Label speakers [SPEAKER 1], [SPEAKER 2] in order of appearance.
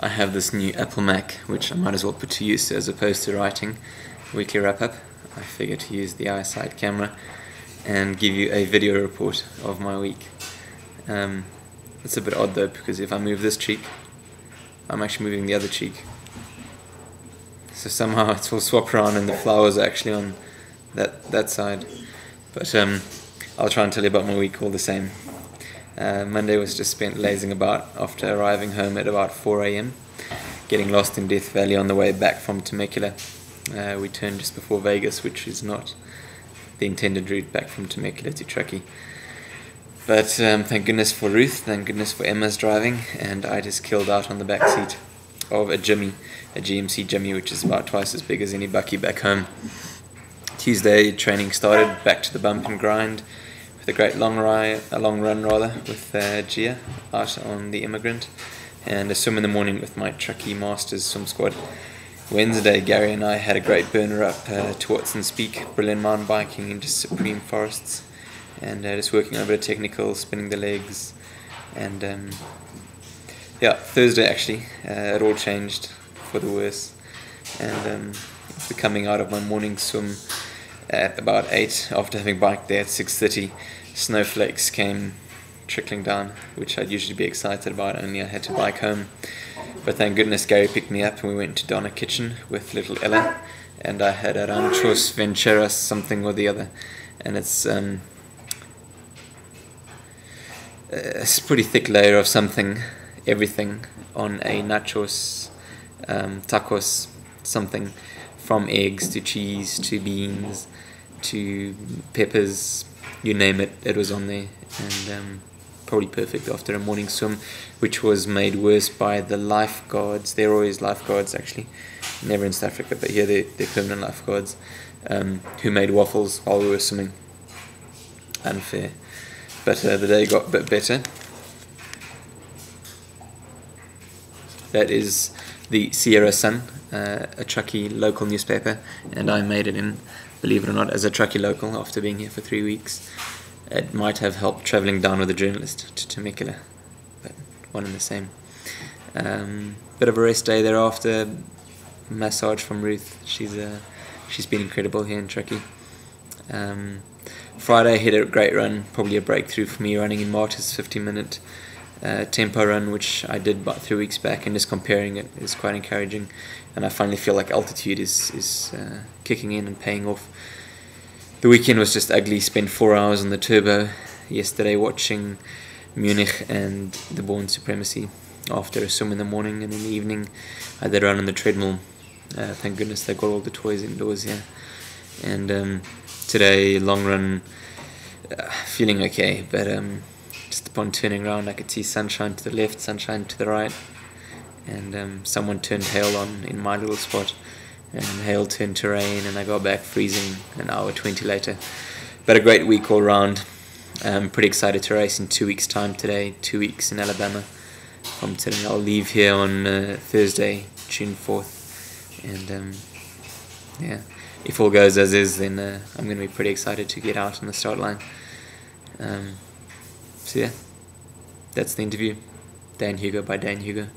[SPEAKER 1] I have this new Apple Mac, which I might as well put to use as opposed to writing weekly wrap-up. I figured to use the iSight camera and give you a video report of my week. It's a bit odd though, because if I move this cheek, I'm actually moving the other cheek. So somehow it's all swap around and the flower's actually on that side. But I'll try and tell you about my week all the same. Monday was just spent lazing about after arriving home at about 4 AM, getting lost in Death Valley on the way back from Temecula. We turned just before Vegas, which is not the intended route back from Temecula to Truckee. But thank goodness for Ruth, thank goodness for Emma's driving, and I just killed out on the back seat of a Jimmy, a GMC Jimmy, which is about twice as big as any bucky back home. Tuesday training started, back to the bump and grind, with a great long run with Gia out on the Immigrant, and a swim in the morning with my Truckee Masters swim squad. Wednesday, Gary and I had a great burner up to Watson's Peak, brilliant mountain biking into supreme forests, and just working on a bit of technical, spinning the legs, and yeah, Thursday actually, it all changed for the worse, and after coming out of my morning swim at about 8, after having biked there at 6:30, snowflakes came trickling down, which I'd usually be excited about, only I had to bike home. But thank goodness Gary picked me up and we went to Donna Kitchen with little Ella, and I had a ranchos vencheras something or the other, and it's a pretty thick layer of everything on a nachos, tacos, something, from eggs to cheese to beans to peppers, you name it, it was on there, and probably perfect after a morning swim, which was made worse by the lifeguards. They're always lifeguards actually, never in South Africa, but here they're permanent lifeguards, who made waffles while we were swimming. Unfair. But the day got a bit better. That is the Sierra Sun, a Truckee local newspaper, and I made it in, believe it or not, as a Truckee local after being here for 3 weeks. It might have helped travelling down with a journalist to Temecula, but one and the same. Bit of a rest day thereafter, massage from Ruth. She's been incredible here in Truckee. Friday hit a great run, probably a breakthrough for me, running in Martyrs 50-minute tempo run, which I did about 3 weeks back, and just comparing it is quite encouraging, and I finally feel like altitude is kicking in and paying off. The weekend was just ugly, spent 4 hours on the turbo yesterday watching Munich and the Born Supremacy after a swim in the morning, and in the evening I did a run on the treadmill. Thank goodness they got all the toys indoors here. And today, long run, feeling okay, but just upon turning around I could see sunshine to the left, sunshine to the right, and someone turned hail on in my little spot, and hail turned to rain, and I got back freezing an hour 20 later. But a great week all round. I'm pretty excited to race in 2 weeks time today, 2 weeks in Alabama from today. I'll leave here on Thursday, June 4th, and yeah, if all goes as is, then I'm going to be pretty excited to get out on the start line. So yeah, that's the interview. Dan Hugo by Dan Hugo.